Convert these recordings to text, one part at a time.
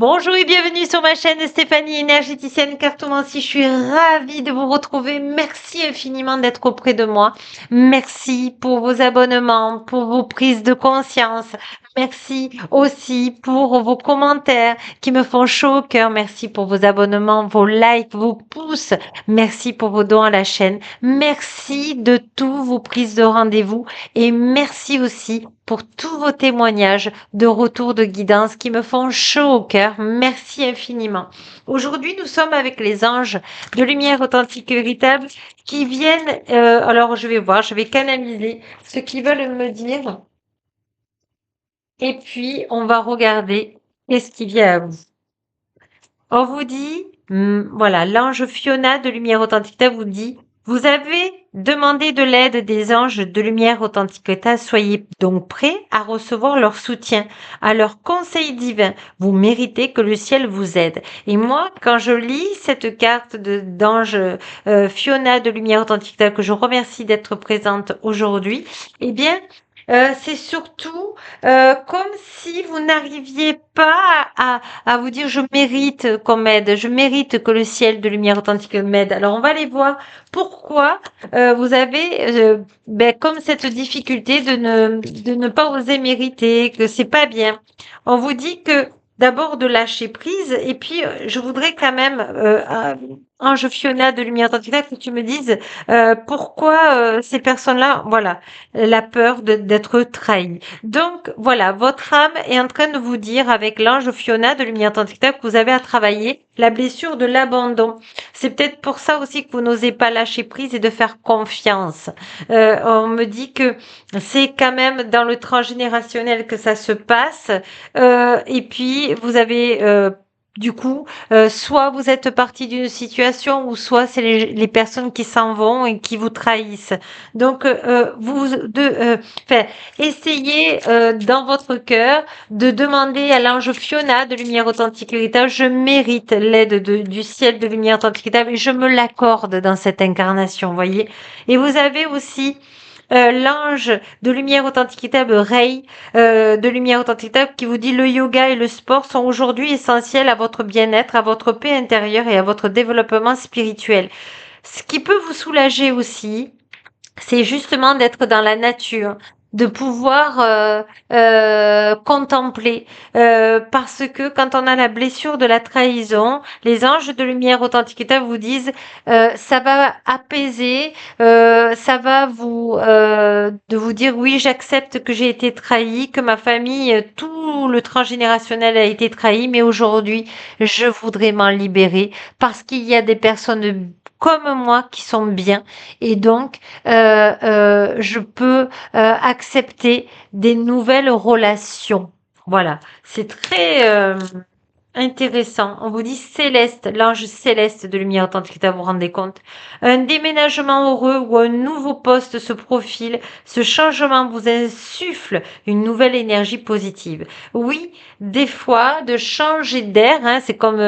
Bonjour et bienvenue sur ma chaîne Stéphanie énergéticienne cartomancie. Je suis ravie de vous retrouver. Merci infiniment d'être auprès de moi. Merci pour vos abonnements, pour vos prises de conscience. Merci aussi pour vos commentaires qui me font chaud au cœur. Merci pour vos abonnements, vos likes, vos pouces. Merci pour vos dons à la chaîne. Merci de tous vos prises de rendez-vous et merci aussi pour tous vos témoignages de retour de guidance qui me font chaud au cœur. Merci infiniment. Aujourd'hui, nous sommes avec les anges de lumière authentique et véritable qui viennent, alors je vais voir, je vais canaliser ce qu'ils veulent me dire et puis on va regarder qu'est-ce qui vient à vous. On vous dit, voilà, l'ange Fiona de lumière authentique vous dit, vous avez demandé de l'aide des anges de lumière authentique. Soyez donc prêts à recevoir leur soutien, à leur conseil divin. Vous méritez que le ciel vous aide. Et moi, quand je lis cette carte d'ange Fiona de lumière authentique que je remercie d'être présente aujourd'hui, eh bien, c'est surtout comme si vous n'arriviez pas à vous dire je mérite qu'on m'aide, je mérite que le ciel de lumière authentique m'aide. Alors on va aller voir pourquoi vous avez comme cette difficulté de ne pas oser mériter, que c'est pas bien. On vous dit que d'abord de lâcher prise et puis je voudrais quand même Ange Fiona de lumière authentique que tu me dises pourquoi ces personnes-là, voilà, la peur d'être trahies. Donc voilà, votre âme est en train de vous dire avec l'ange Fiona de lumière authentique que vous avez à travailler la blessure de l'abandon. C'est peut-être pour ça aussi que vous n'osez pas lâcher prise et de faire confiance. On me dit que c'est quand même dans le transgénérationnel que ça se passe. Et puis vous avez du coup, soit vous êtes parti d'une situation, ou soit c'est les personnes qui s'en vont et qui vous trahissent. Donc, essayez dans votre cœur de demander à l'ange Fiona de lumière authentique héritage, je mérite l'aide du ciel de lumière authentique héritage et je me l'accorde dans cette incarnation, voyez. Et vous avez aussi l'ange de lumière authentique Ray de lumière authentique qui vous dit le yoga et le sport sont aujourd'hui essentiels à votre bien-être, à votre paix intérieure et à votre développement spirituel. Ce qui peut vous soulager aussi, c'est justement d'être dans la nature, de pouvoir contempler, parce que quand on a la blessure de la trahison, les anges de lumière authentique vous disent ça va apaiser, ça va vous de vous dire oui j'accepte que j'ai été trahi, que ma famille, tout le transgénérationnel a été trahi, mais aujourd'hui je voudrais m'en libérer parce qu'il y a des personnes comme moi qui sont bien et donc je peux accepter des nouvelles relations. Voilà, c'est très intéressant. On vous dit Céleste, l'ange céleste de lumière authentique, vous vous rendez compte? Un déménagement heureux ou un nouveau poste se profile. Ce changement vous insuffle une nouvelle énergie positive. Oui, des fois, de changer d'air, hein, c'est comme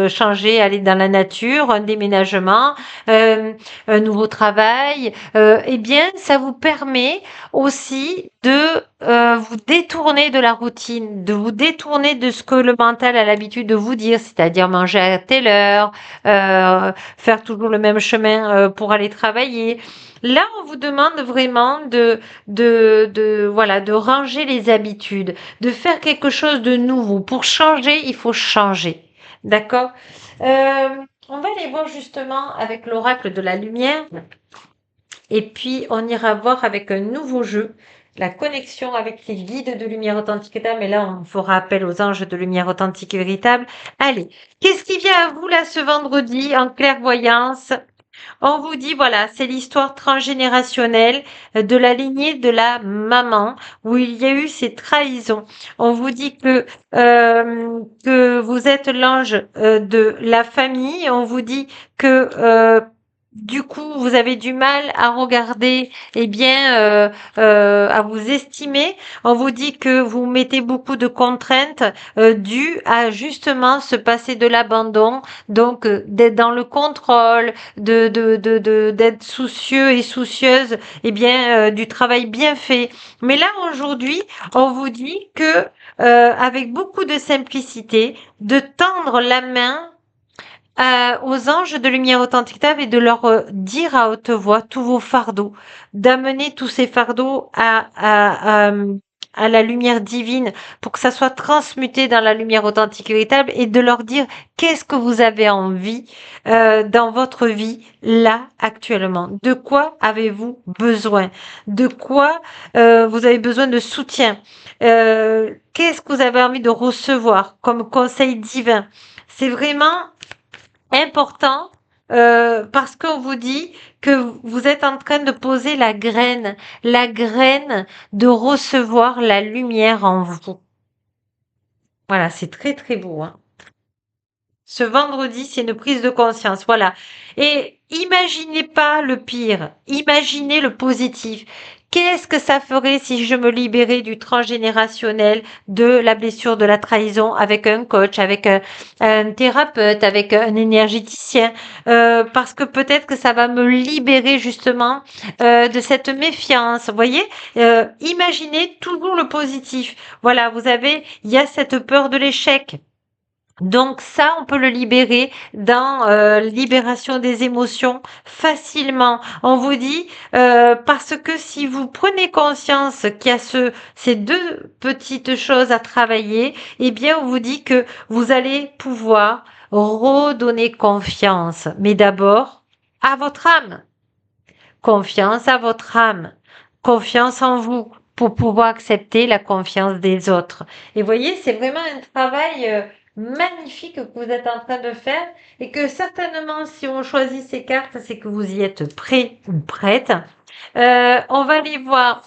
changer, aller dans la nature, un déménagement, un nouveau travail, eh bien, ça vous permet aussi de vous détourner de la routine, de vous détourner de ce que le mental a l'habitude de vous dire, c'est-à-dire manger à telle heure, faire toujours le même chemin pour aller travailler. Là, on vous demande vraiment voilà, de ranger les habitudes, de faire quelque chose de nouveau. Pour changer, il faut changer. D'accord? On va aller voir justement avec l'oracle de la lumière. Et puis, on ira voir avec un nouveau jeu la connexion avec les guides de lumière authentique et véritable. Mais là, on fera appel aux anges de lumière authentique et véritable. Allez, qu'est-ce qui vient à vous là ce vendredi en clairvoyance? On vous dit, voilà, c'est l'histoire transgénérationnelle de la lignée de la maman où il y a eu ces trahisons. On vous dit que vous êtes l'ange de la famille. On vous dit que du coup, vous avez du mal à regarder, eh bien, à vous estimer. On vous dit que vous mettez beaucoup de contraintes dues à justement se passer de l'abandon, donc d'être dans le contrôle, d'être soucieux et soucieuse, eh bien, du travail bien fait. Mais là, aujourd'hui, on vous dit que avec beaucoup de simplicité, de tendre la main aux anges de lumière authentique et de leur dire à haute voix tous vos fardeaux, d'amener tous ces fardeaux à la lumière divine pour que ça soit transmuté dans la lumière authentique et véritable et de leur dire qu'est-ce que vous avez envie dans votre vie là actuellement. De quoi avez-vous besoin? De quoi vous avez besoin de soutien? Qu'est-ce que vous avez envie de recevoir comme conseil divin? C'est vraiment important parce qu'on vous dit que vous êtes en train de poser la graine de recevoir la lumière en vous. Voilà, c'est très très beau. Hein. Ce vendredi, c'est une prise de conscience. Voilà. Et imaginez pas le pire, imaginez le positif. Qu'est-ce que ça ferait si je me libérais du transgénérationnel, de la blessure, de la trahison avec un coach, avec un thérapeute, avec un énergéticien, parce que peut-être que ça va me libérer justement de cette méfiance. Vous voyez, imaginez toujours le positif. Voilà, il y a cette peur de l'échec. Donc ça, on peut le libérer dans libération des émotions facilement. On vous dit parce que si vous prenez conscience qu'il y a ces deux petites choses à travailler, eh bien on vous dit que vous allez pouvoir redonner confiance. Mais d'abord à votre âme. Confiance à votre âme. Confiance en vous pour pouvoir accepter la confiance des autres. Et vous voyez, c'est vraiment un travail magnifique que vous êtes en train de faire et que certainement, si on choisit ces cartes, c'est que vous y êtes prêt ou prête. On va aller voir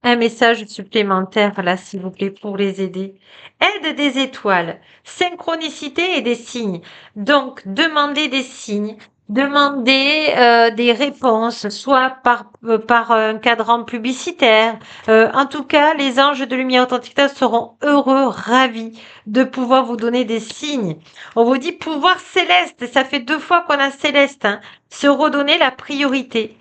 un message supplémentaire là, s'il vous plaît, pour les aider. Aide des étoiles, synchronicité et des signes. Donc, demandez des signes, demandez des réponses, soit par un cadran publicitaire. En tout cas, les anges de lumière authentique seront heureux, ravis de pouvoir vous donner des signes. On vous dit pouvoir céleste, ça fait 2 fois qu'on a céleste, hein, se redonner la priorité.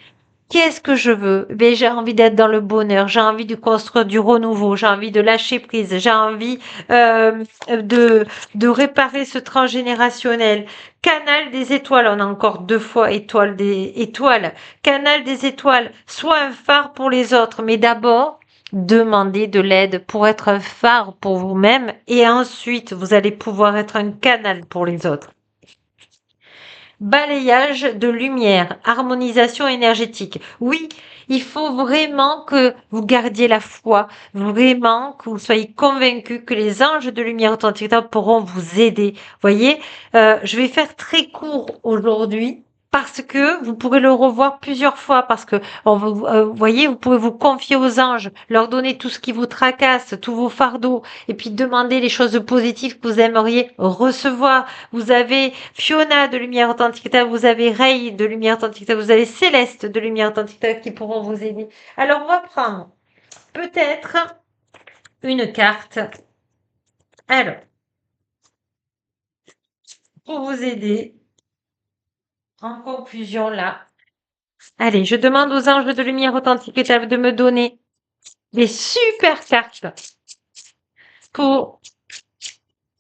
Qu'est-ce que je veux? Ben, j'ai envie d'être dans le bonheur, j'ai envie de construire du renouveau, j'ai envie de lâcher prise, j'ai envie de réparer ce transgénérationnel. Canal des étoiles, on a encore 2 fois étoiles. Canal des étoiles, soit un phare pour les autres, mais d'abord, demandez de l'aide pour être un phare pour vous-même et ensuite, vous allez pouvoir être un canal pour les autres. Balayage de lumière, harmonisation énergétique. Oui, il faut vraiment que vous gardiez la foi, vraiment que vous soyez convaincus que les anges de lumière authentique pourront vous aider. Voyez, je vais faire très court aujourd'hui parce que vous pourrez le revoir plusieurs fois parce que voyez, vous pouvez vous confier aux anges, leur donner tout ce qui vous tracasse, tous vos fardeaux et puis demander les choses positives que vous aimeriez recevoir. Vous avez Fiona de Lumière Authentique, vous avez Ray de Lumière Authentique, vous avez Céleste de Lumière Authentique qui pourront vous aider. Alors, on va prendre peut-être une carte. Alors, pour vous aider, en conclusion là, allez, je demande aux anges de Lumière Authentique de me donner des super cartes pour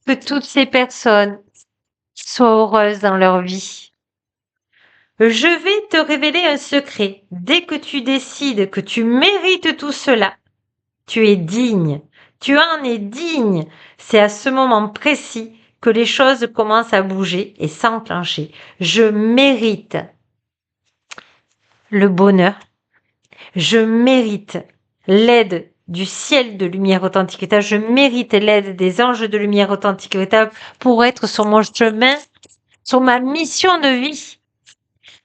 que toutes ces personnes soient heureuses dans leur vie. Je vais te révéler un secret. Dès que tu décides que tu mérites tout cela, tu es digne. Tu en es digne. C'est à ce moment précis que les choses commencent à bouger et s'enclencher. Je mérite le bonheur. Je mérite l'aide du ciel de lumière authentique véritable. Je mérite l'aide des anges de lumière authentique véritable pour être sur mon chemin, sur ma mission de vie.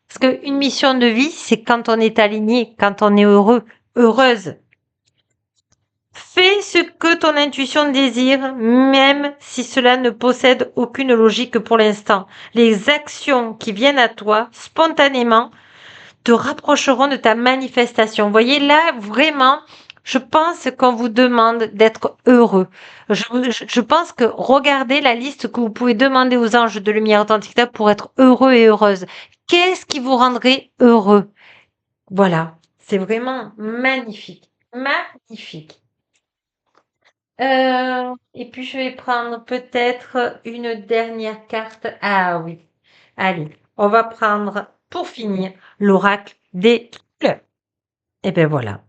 Parce qu'une mission de vie, c'est quand on est aligné, quand on est heureux, heureuse. Fais ce que ton intuition désire, même si cela ne possède aucune logique pour l'instant. Les actions qui viennent à toi spontanément te rapprocheront de ta manifestation. Vous voyez, là, vraiment, je pense qu'on vous demande d'être heureux. Je pense que regardez la liste que vous pouvez demander aux anges de lumière authentique pour être heureux et heureuse. Qu'est-ce qui vous rendrait heureux? Voilà, c'est vraiment magnifique. Magnifique. Et puis je vais prendre peut-être une dernière carte. Ah oui. Allez, on va prendre pour finir l'oracle des couleurs. Et bien voilà.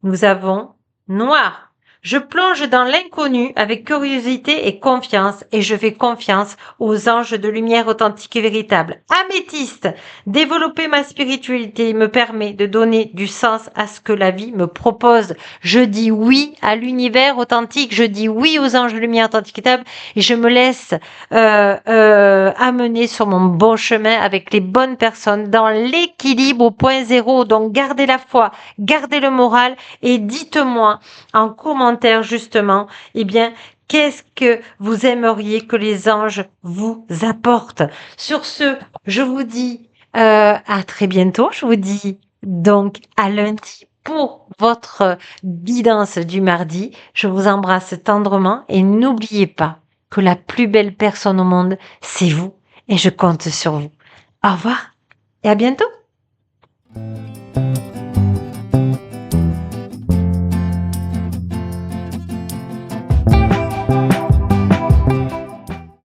Nous avons noir. Je plonge dans l'inconnu avec curiosité et confiance et je fais confiance aux anges de lumière authentique et véritable. Améthyste, développer ma spiritualité me permet de donner du sens à ce que la vie me propose. Je dis oui à l'univers authentique, je dis oui aux anges de lumière authentique et véritable et je me laisse amener sur mon bon chemin avec les bonnes personnes dans l'équilibre au point zéro. Donc gardez la foi, gardez le moral et dites-moi en commentaire justement, eh bien, qu'est-ce que vous aimeriez que les anges vous apportent? Sur ce, je vous dis à très bientôt. Je vous dis donc à lundi pour votre guidance du mardi. Je vous embrasse tendrement et n'oubliez pas que la plus belle personne au monde, c'est vous et je compte sur vous. Au revoir et à bientôt.